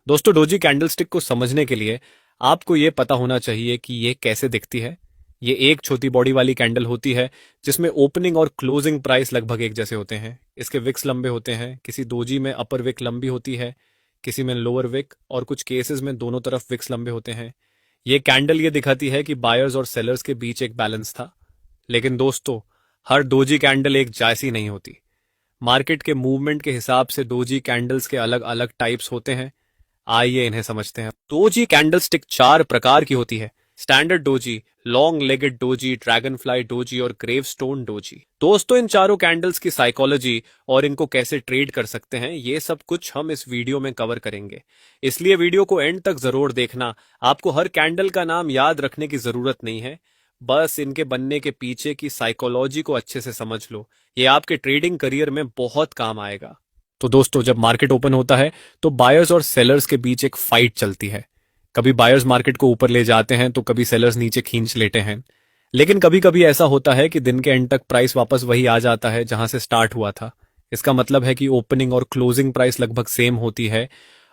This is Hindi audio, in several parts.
दोस्तों, डोजी कैंडलस्टिक को समझने के लिए आपको ये पता होना चाहिए कि ये कैसे दिखती है। ये एक छोटी बॉडी वाली कैंडल होती है जिसमें ओपनिंग और क्लोजिंग प्राइस लगभग एक जैसे होते हैं। इसके विक्स लंबे होते हैं। किसी डोजी में अपर विक लंबी होती है, किसी में लोअर विक, और कुछ केसेस में दोनों तरफ विक्स लंबे होते हैं। ये कैंडल ये दिखाती है कि बायर्स और सेलर्स के बीच एक बैलेंस था। लेकिन दोस्तों, हर डोजी कैंडल एक जैसी नहीं होती। मार्केट के मूवमेंट के हिसाब से डोजी कैंडल्स के अलग अलग टाइप्स होते हैं। आइए इन्हें समझते हैं। डोजी कैंडलस्टिक चार प्रकार की होती है: standard doji, long legged doji, dragon fly doji और ग्रेवस्टोन डोजी। दोस्तों, इन चारों कैंडल्स की साइकोलॉजी और इनको कैसे ट्रेड कर सकते हैं, ये सब कुछ हम इस वीडियो में कवर करेंगे। इसलिए वीडियो को एंड तक जरूर देखना। आपको हर कैंडल का नाम याद रखने की जरूरत नहीं है, बस इनके बनने के पीछे की साइकोलॉजी को अच्छे से समझ लो। ये आपके ट्रेडिंग करियर में बहुत काम आएगा। तो दोस्तों, जब मार्केट ओपन होता है तो बायर्स और सेलर्स के बीच एक फाइट चलती है। कभी बायर्स मार्केट को ऊपर ले जाते हैं तो कभी सेलर्स नीचे खींच लेते हैं। लेकिन कभी कभी ऐसा होता है कि दिन के एंड तक प्राइस वापस वही आ जाता है जहां से स्टार्ट हुआ था। इसका मतलब है कि ओपनिंग और क्लोजिंग प्राइस लगभग सेम होती है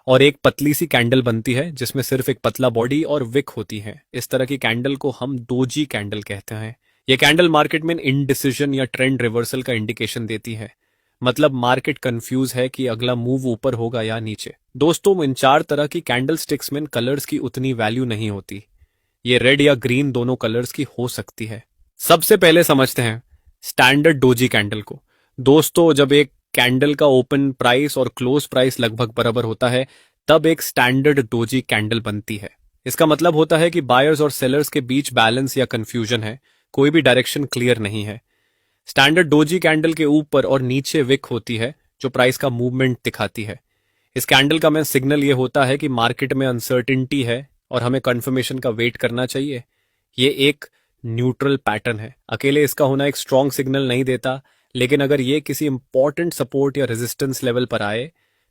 और एक पतली सी कैंडल बनती है जिसमें सिर्फ एक पतला बॉडी और विक होती है। इस तरह की कैंडल को हम डोजी कैंडल कहते हैं। यह कैंडल मार्केट में इनडिसीजन या ट्रेंड रिवर्सल का इंडिकेशन देती है। मतलब मार्केट कंफ्यूज है कि अगला मूव ऊपर होगा या नीचे। दोस्तों, इन चार तरह की कैंडल स्टिक्स में कलर्स की उतनी वैल्यू नहीं होती। ये रेड या ग्रीन दोनों कलर्स की हो सकती है। सबसे पहले समझते हैं स्टैंडर्ड डोजी कैंडल को। दोस्तों, जब एक कैंडल का ओपन प्राइस और क्लोज प्राइस लगभग बराबर होता है तब एक स्टैंडर्ड डोजी कैंडल बनती है। इसका मतलब होता है कि बायर्स और सेलर्स के बीच बैलेंस या कंफ्यूजन है, कोई भी डायरेक्शन क्लियर नहीं है। स्टैंडर्ड डोजी कैंडल के ऊपर और नीचे विक होती है जो प्राइस का मूवमेंट दिखाती है। इस कैंडल का मेन सिग्नल ये होता है कि मार्केट में अनसर्टिनिटी है और हमें कंफर्मेशन का वेट करना चाहिए। ये एक न्यूट्रल पैटर्न है। अकेले इसका होना एक स्ट्रॉन्ग सिग्नल नहीं देता, लेकिन अगर ये किसी इंपॉर्टेंट सपोर्ट या रेजिस्टेंस लेवल पर आए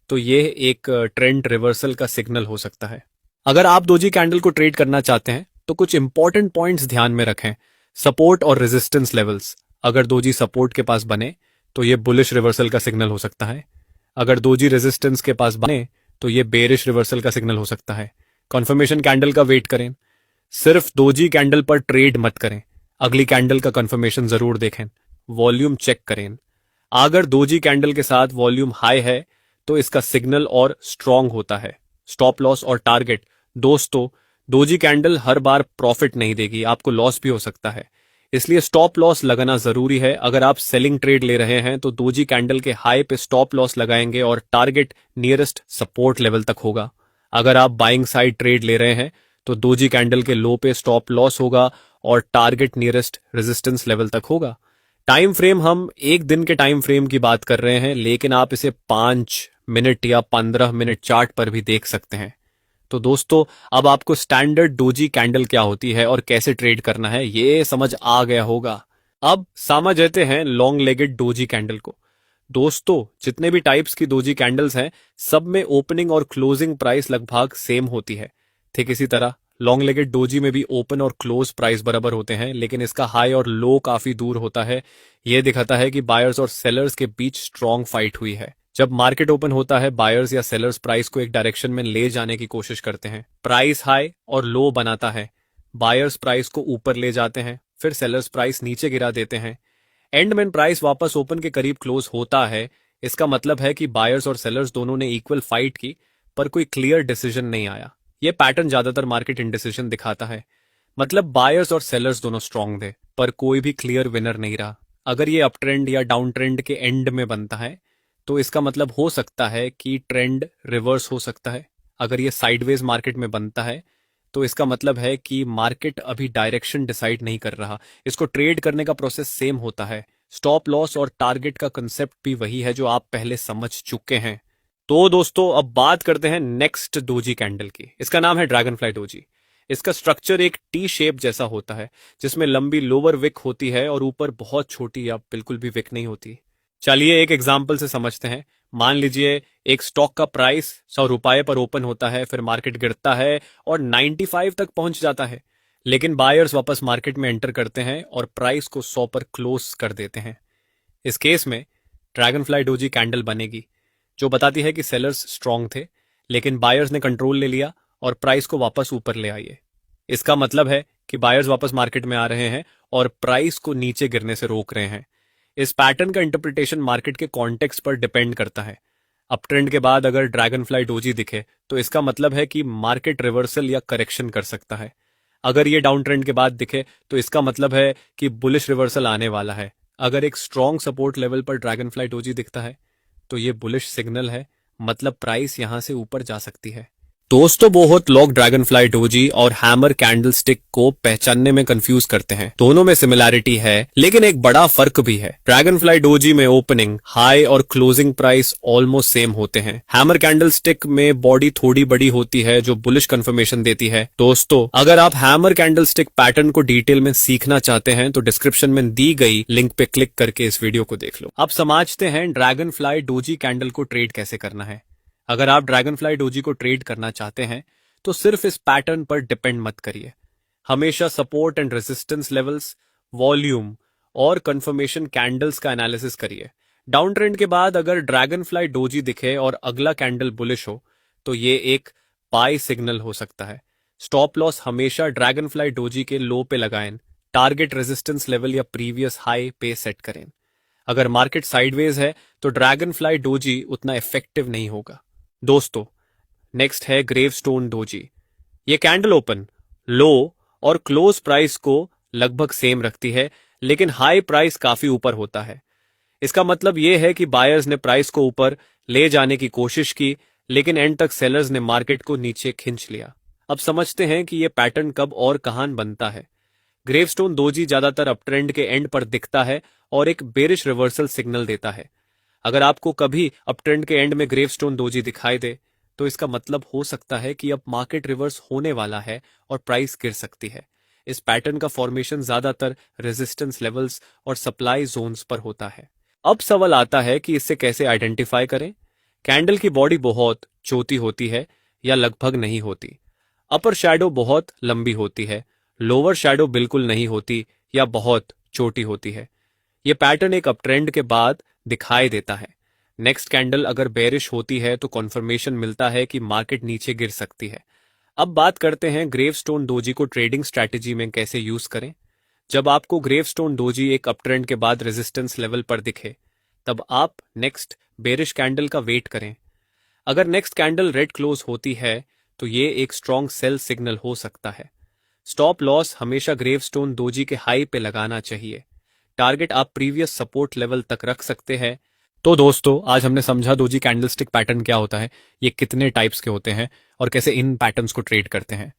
तो ये एक ट्रेंड रिवर्सल का सिग्नल हो सकता है। अगर आप डोजी कैंडल को ट्रेड करना चाहते हैं तो कुछ इंपॉर्टेंट पॉइंट्स ध्यान में रखें। सपोर्ट और रेजिस्टेंस लेवल्स। अगर दोजी सपोर्ट के पास बने तो ये बुलिश रिवर्सल का सिग्नल हो सकता है। अगर दोजी रेजिस्टेंस के पास बने तो ये बेरिश रिवर्सल का सिग्नल हो सकता है। कन्फर्मेशन कैंडल का वेट करें। सिर्फ दोजी कैंडल पर ट्रेड मत करें, अगली कैंडल का कन्फर्मेशन जरूर देखें। वॉल्यूम चेक करें। अगर दोजी कैंडल के साथ वॉल्यूम हाई है तो इसका सिग्नल और स्ट्रांग होता है। स्टॉप लॉस और टारगेट। दोस्तों, दोजी कैंडल हर बार प्रॉफिट नहीं देगी, आपको लॉस भी हो सकता है, इसलिए स्टॉप लॉस लगाना जरूरी है। अगर आप सेलिंग ट्रेड ले रहे हैं तो दोजी कैंडल के हाई पे स्टॉप लॉस लगाएंगे और टारगेट नियरेस्ट सपोर्ट लेवल तक होगा। अगर आप बाइंग साइड ट्रेड ले रहे हैं तो दोजी कैंडल के लो पे स्टॉप लॉस होगा और टारगेट नियरेस्ट रेजिस्टेंस लेवल तक होगा। टाइम फ्रेम, हम एक दिन के टाइम फ्रेम की बात कर रहे हैं, लेकिन आप इसे 5 मिनट या 15 मिनट चार्ट पर भी देख सकते हैं। तो दोस्तों, अब आपको स्टैंडर्ड डोजी कैंडल क्या होती है और कैसे ट्रेड करना है ये समझ आ गया होगा। अब समझ लेते हैं लॉन्ग लेगेड डोजी कैंडल को। दोस्तों, जितने भी टाइप्स की डोजी कैंडल्स हैं सब में ओपनिंग और क्लोजिंग प्राइस लगभग सेम होती है। ठीक इसी तरह लॉन्ग लेगेड डोजी में भी ओपन और क्लोज प्राइस बराबर होते हैं, लेकिन इसका हाई और लो काफी दूर होता है। यह दिखाता है कि बायर्स और सेलर्स के बीच स्ट्रॉन्ग फाइट हुई है। जब मार्केट ओपन होता है बायर्स या सेलर्स प्राइस को एक डायरेक्शन में ले जाने की कोशिश करते हैं। प्राइस हाई और लो बनाता है। बायर्स प्राइस को ऊपर ले जाते हैं, फिर सेलर्स प्राइस नीचे गिरा देते हैं। एंड में प्राइस वापस ओपन के करीब क्लोज होता है। इसका मतलब है कि बायर्स और सेलर्स दोनों ने इक्वल फाइट की पर कोई क्लियर डिसीजन नहीं आया। यह पैटर्न ज्यादातर मार्केट इंडिसीजन दिखाता है। मतलब बायर्स और सेलर्स दोनों स्ट्रांग थे पर कोई भी क्लियर विनर नहीं रहा। अगर ये अप ट्रेंड या डाउन ट्रेंड के एंड में बनता है तो इसका मतलब हो सकता है कि ट्रेंड रिवर्स हो सकता है। अगर ये साइडवेज मार्केट में बनता है तो इसका मतलब है कि मार्केट अभी डायरेक्शन डिसाइड नहीं कर रहा। इसको ट्रेड करने का प्रोसेस सेम होता है। स्टॉप लॉस और टारगेट का कंसेप्ट भी वही है जो आप पहले समझ चुके हैं। तो दोस्तों, अब बात करते हैं नेक्स्ट डोजी कैंडल की। इसका नाम है ड्रैगन फ्लाई डोजी। इसका स्ट्रक्चर एक टी शेप जैसा होता है जिसमें लंबी लोअर विक होती है और ऊपर बहुत छोटी या बिल्कुल भी विक नहीं होती। चलिए एक एग्जाम्पल से समझते हैं। मान लीजिए एक स्टॉक का प्राइस 100 रुपए पर ओपन होता है, फिर मार्केट गिरता है और 95 तक पहुंच जाता है, लेकिन बायर्स वापस मार्केट में एंटर करते हैं और प्राइस को 100 पर क्लोज कर देते हैं। इस केस में ड्रैगन फ्लाई डोजी कैंडल बनेगी जो बताती है कि सेलर्स स्ट्रांग थे, लेकिन बायर्स ने कंट्रोल ले लिया और प्राइस को वापस ऊपर ले आए। इसका मतलब है कि बायर्स वापस मार्केट में आ रहे हैं और प्राइस को नीचे गिरने से रोक रहे हैं। इस पैटर्न का इंटरप्रिटेशन मार्केट के कॉन्टेक्स्ट पर डिपेंड करता है। अप ट्रेंड के बाद अगर ड्रैगन फ्लाई डोजी दिखे तो इसका मतलब है कि मार्केट रिवर्सल या करेक्शन कर सकता है। अगर ये डाउन ट्रेंड के बाद दिखे तो इसका मतलब है कि बुलिश रिवर्सल आने वाला है। अगर एक स्ट्रॉन्ग सपोर्ट लेवल पर ड्रैगन फ्लाई डोजी दिखता है तो ये बुलिश सिग्नल है, मतलब प्राइस यहां से ऊपर जा सकती है। दोस्तों बहुत लोग ड्रैगन फ्लाई डोजी और हैमर कैंडल स्टिक को पहचानने में कंफ्यूज करते हैं। दोनों में सिमिलैरिटी है लेकिन एक बड़ा फर्क भी है। ड्रैगन फ्लाई डोजी में ओपनिंग, हाई और क्लोजिंग प्राइस ऑलमोस्ट सेम होते हैं। हैमर कैंडल स्टिक में बॉडी थोड़ी बड़ी होती है जो बुलिश कंफर्मेशन देती है। दोस्तों अगर आप हैमर कैंडल स्टिक पैटर्न को डिटेल में सीखना चाहते हैं तो डिस्क्रिप्शन में दी गई लिंक पे क्लिक करके इस वीडियो को देख लो। अब समझते हैं ड्रैगन फ्लाई डोजी कैंडल को ट्रेड कैसे करना है। अगर आप ड्रैगन फ्लाई डोजी को ट्रेड करना चाहते हैं तो सिर्फ इस पैटर्न पर डिपेंड मत करिए। हमेशा support and resistance levels, volume और कंफर्मेशन कैंडल्स का एनालिसिस करिए। डाउन ट्रेंड के बाद अगर ड्रैगन फ्लाई डोजी दिखे और अगला कैंडल बुलिश हो तो ये एक बाय सिग्नल हो सकता है। स्टॉप लॉस हमेशा ड्रैगन फ्लाई डोजी के लो पे लगाएं। टारगेट रेजिस्टेंस लेवल या प्रीवियस हाई पे सेट करें। अगर मार्केट साइडवेज है तो ड्रैगन फ्लाई डोजी उतना इफेक्टिव नहीं होगा। दोस्तों नेक्स्ट है ग्रेवस्टोन डोजी। ये कैंडल ओपन, लो और क्लोज प्राइस को लगभग सेम रखती है लेकिन हाई प्राइस काफी ऊपर होता है। इसका मतलब यह है कि बायर्स ने प्राइस को ऊपर ले जाने की कोशिश की लेकिन एंड तक सेलर्स ने मार्केट को नीचे खींच लिया। अब समझते हैं कि यह पैटर्न कब और कहां बनता है। ग्रेवस्टोन डोजी ज्यादातर अप ट्रेंड के एंड पर दिखता है और एक बेरिश रिवर्सल सिग्नल देता है। अगर आपको कभी अप ट्रेंड के एंड में ग्रेवस्टोन डोजी दिखाई दे तो इसका मतलब हो सकता है कि अब मार्केट रिवर्स होने वाला है और प्राइस गिर सकती है। इस पैटर्न का फॉर्मेशन ज्यादातर रेजिस्टेंस लेवल्स और सप्लाई जोन्स पर होता है। अब सवाल आता है कि इससे कैसे आइडेंटिफाई करें। कैंडल की बॉडी बहुत छोटी होती है या लगभग नहीं होती। अपर शैडो बहुत लंबी होती है, लोअर शैडो बिल्कुल नहीं होती या बहुत छोटी होती है। यह पैटर्न एक अप ट्रेंड के बाद दिखाई देता है। नेक्स्ट कैंडल अगर बेरिश होती है तो कॉन्फर्मेशन मिलता है कि मार्केट नीचे गिर सकती है। अब बात करते हैं ग्रेवस्टोन डोजी को ट्रेडिंग स्ट्रैटेजी में कैसे यूज करें। जब आपको ग्रेवस्टोन डोजी एक अप ट्रेंड के बाद रेजिस्टेंस लेवल पर दिखे तब आप नेक्स्ट बेरिश कैंडल का वेट करें। अगर नेक्स्ट कैंडल रेड क्लोज होती है तो ये एक स्ट्रॉन्ग सेल सिग्नल हो सकता है। स्टॉप लॉस हमेशा ग्रेवस्टोन डोजी के हाई पे लगाना चाहिए। टारगेट आप प्रीवियस सपोर्ट लेवल तक रख सकते हैं। तो दोस्तों आज हमने समझा डोजी कैंडलस्टिक पैटर्न क्या होता है, ये कितने टाइप्स के होते हैं और कैसे इन पैटर्न्स को ट्रेड करते हैं।